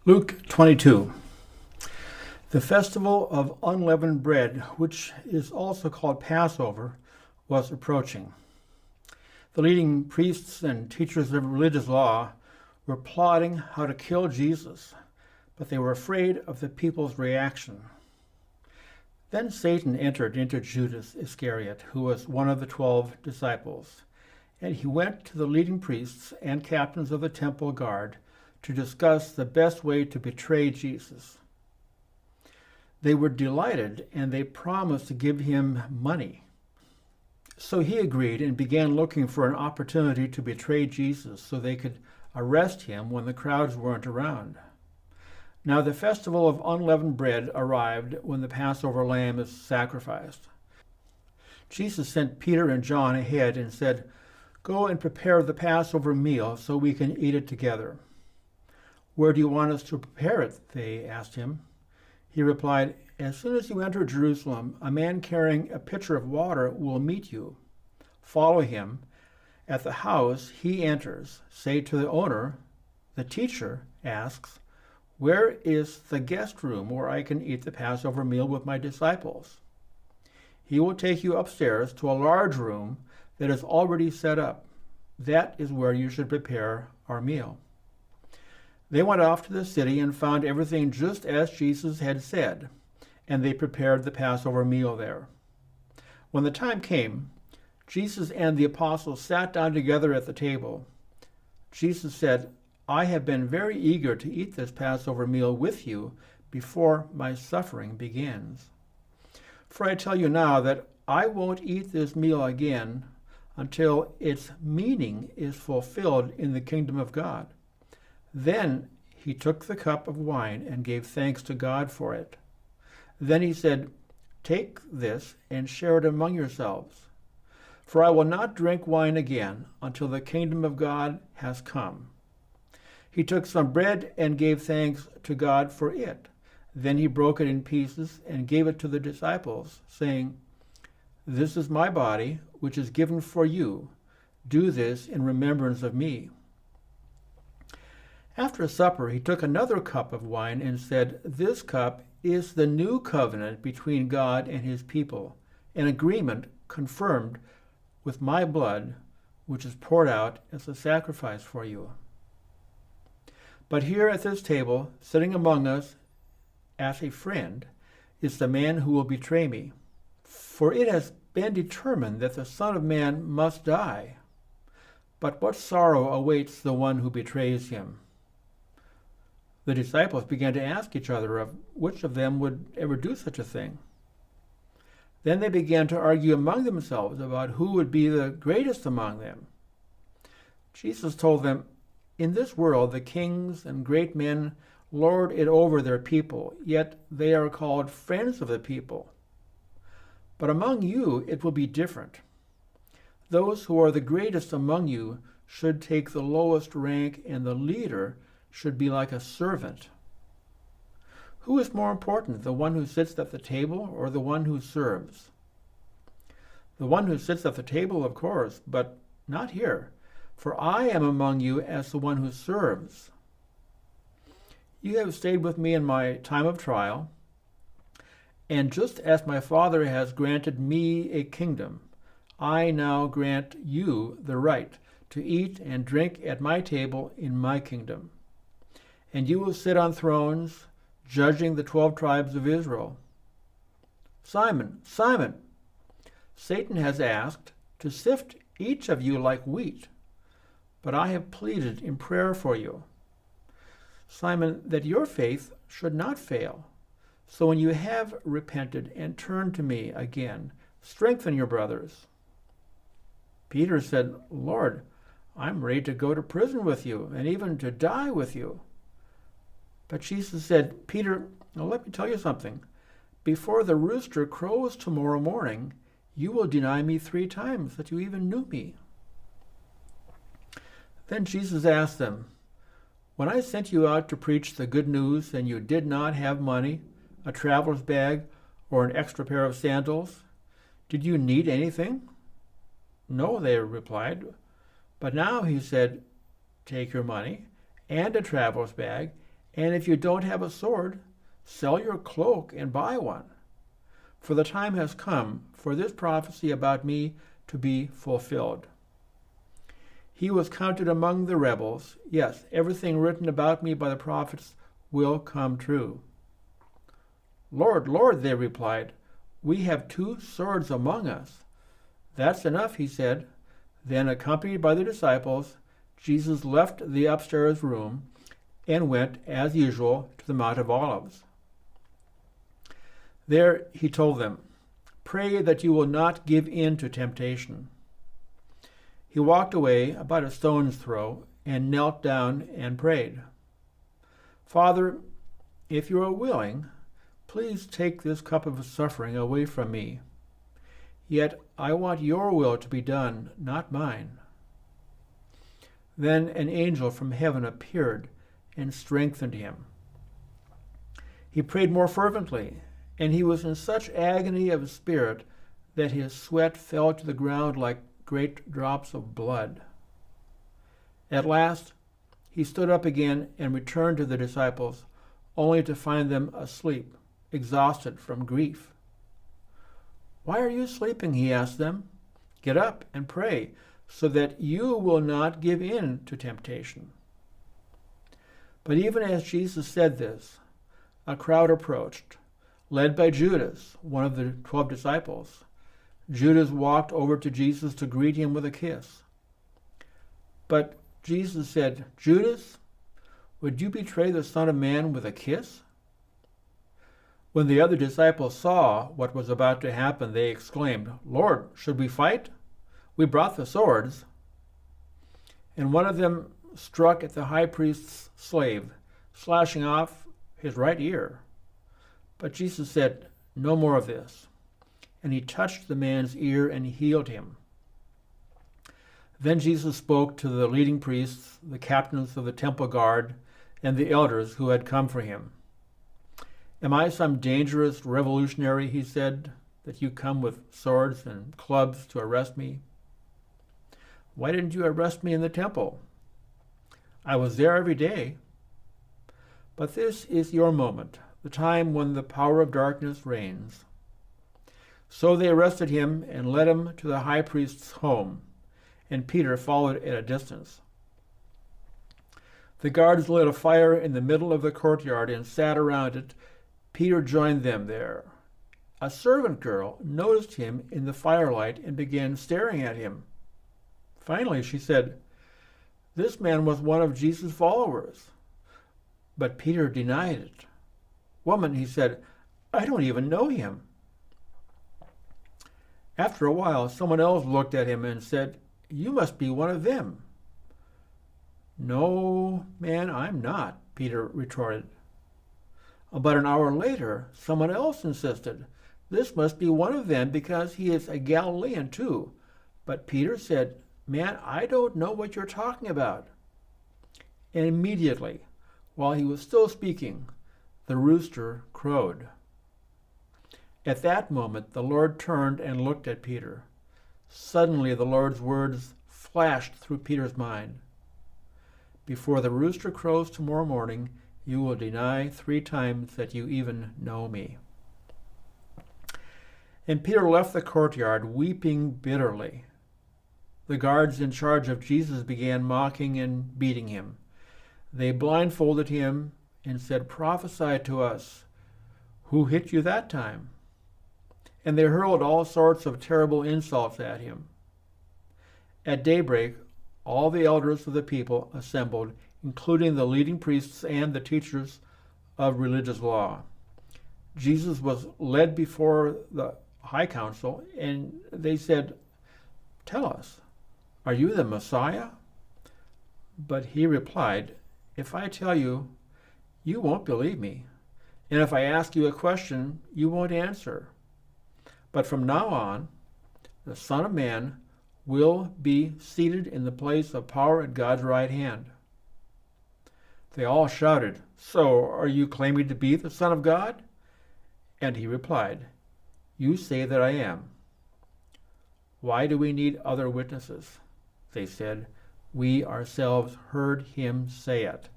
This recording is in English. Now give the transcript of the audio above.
Luke 22. The festival of unleavened bread, which is also called Passover, was approaching. The leading priests and teachers of religious law were plotting how to kill Jesus, but they were afraid of the people's reaction. Then Satan entered into Judas Iscariot, who was one of the 12 disciples, and he went to the leading priests and captains of the temple guard to discuss the best way to betray Jesus. They were delighted, and they promised to give him money. So he agreed and began looking for an opportunity to betray Jesus so they could arrest him when the crowds weren't around. Now the festival of unleavened bread arrived when the Passover lamb is sacrificed. Jesus sent Peter and John ahead and said, "Go and prepare the Passover meal so we can eat it together." "Where do you want us to prepare it?" they asked him. He replied, "As soon as you enter Jerusalem, a man carrying a pitcher of water will meet you. Follow him. At the house he enters, say to the owner, 'The teacher asks, where is the guest room where I can eat the Passover meal with my disciples?' He will take you upstairs to a large room that is already set up. That is where you should prepare our meal." They went off to the city and found everything just as Jesus had said, and they prepared the Passover meal there. When the time came, Jesus and the apostles sat down together at the table. Jesus said, "I have been very eager to eat this Passover meal with you before my suffering begins. For I tell you now that I won't eat this meal again until its meaning is fulfilled in the kingdom of God." Then he took the cup of wine and gave thanks to God for it. Then he said, "Take this and share it among yourselves. For I will not drink wine again until the kingdom of God has come." He took some bread and gave thanks to God for it. Then he broke it in pieces and gave it to the disciples, saying, "This is my body, which is given for you. Do this in remembrance of me." After supper, he took another cup of wine and said, "This cup is the new covenant between God and his people, an agreement confirmed with my blood, which is poured out as a sacrifice for you. But here at this table, sitting among us as a friend, is the man who will betray me. For it has been determined that the Son of Man must die. But what sorrow awaits the one who betrays him?" The disciples began to ask each other of which of them would ever do such a thing. Then they began to argue among themselves about who would be the greatest among them. Jesus told them, "In this world the kings and great men lord it over their people, yet they are called friends of the people. But among you it will be different. Those who are the greatest among you should take the lowest rank, and the leader should be like a servant. Who is more important, the one who sits at the table or the one who serves? The one who sits at the table, of course, but not here, for I am among you as the one who serves. You have stayed with me in my time of trial, and just as my Father has granted me a kingdom, I now grant you the right to eat and drink at my table in my kingdom. And you will sit on thrones, judging the 12 tribes of Israel. Simon, Simon, Satan has asked to sift each of you like wheat, but I have pleaded in prayer for you, Simon, that your faith should not fail. So when you have repented and turned to me again, strengthen your brothers." Peter said, "Lord, I'm ready to go to prison with you and even to die with you." But Jesus said, "Peter, now let me tell you something. Before the rooster crows tomorrow morning, you will deny me 3 times that you even knew me." Then Jesus asked them, "When I sent you out to preach the good news and you did not have money, a traveler's bag, or an extra pair of sandals, did you need anything?" "No," they replied. But now he said, "Take your money and a traveler's bag And if you don't have a sword, sell your cloak and buy one. For the time has come for this prophecy about me to be fulfilled. He was counted among the rebels. Yes, everything written about me by the prophets will come true. Lord, Lord, they replied, we have 2 swords among us. That's enough, he said. Then, accompanied by the disciples, Jesus left the upstairs room and went, as usual, to the Mount of Olives. There he told them, pray that you will not give in to temptation. He walked away about a stone's throw and knelt down and prayed. Father, if you are willing, please take this cup of suffering away from me. Yet I want your will to be done, not mine. Then an angel from heaven appeared and strengthened him. He prayed more fervently, and he was in such agony of spirit that his sweat fell to the ground like great drops of blood. At last he stood up again and returned to the disciples, only to find them asleep, exhausted from grief. Why are you sleeping? He asked them. Get up and pray, so that you will not give in to temptation. But even as Jesus said this, a crowd approached, led by Judas, one of the 12 disciples. Judas walked over to Jesus to greet him with a kiss. But Jesus said, Judas, would you betray the Son of Man with a kiss? When the other disciples saw what was about to happen, they exclaimed, Lord, should we fight? We brought the swords. And one of them struck at the high priest's slave, slashing off his right ear. But Jesus said, no more of this. And he touched the man's ear and healed him. Then Jesus spoke to the leading priests, the captains of the temple guard, and the elders who had come for him. Am I some dangerous revolutionary, he said, that you come with swords and clubs to arrest me? Why didn't you arrest me in the temple? I was there every day. But this is your moment, the time when the power of darkness reigns. So they arrested him and led him to the high priest's home, and Peter followed at a distance. The guards lit a fire in the middle of the courtyard and sat around it. Peter joined them there. A servant girl noticed him in the firelight and began staring at him. Finally, she said, this man was one of Jesus' followers. But Peter denied it. Woman, he said, I don't even know him. After a while, someone else looked at him and said, you must be one of them. No, man, I'm not, Peter retorted. About an hour later, someone else insisted, this must be one of them because he is a Galilean too. But Peter said, man, I don't know what you're talking about. And immediately, while he was still speaking, the rooster crowed. At that moment, the Lord turned and looked at Peter. Suddenly, the Lord's words flashed through Peter's mind. Before the rooster crows tomorrow morning, you will deny 3 times that you even know me. And Peter left the courtyard, weeping bitterly. The guards in charge of Jesus began mocking and beating him. They blindfolded him and said, prophesy to us. Who hit you that time? And they hurled all sorts of terrible insults at him. At daybreak, all the elders of the people assembled, including the leading priests and the teachers of religious law. Jesus was led before the high council, and they said, tell us, are you the Messiah? But he replied, if I tell you, you won't believe me. And if I ask you a question, you won't answer. But from now on, the Son of Man will be seated in the place of power at God's right hand. They all shouted, so are you claiming to be the Son of God? And he replied, you say that I am. Why do we need other witnesses? They said, we ourselves heard him say it.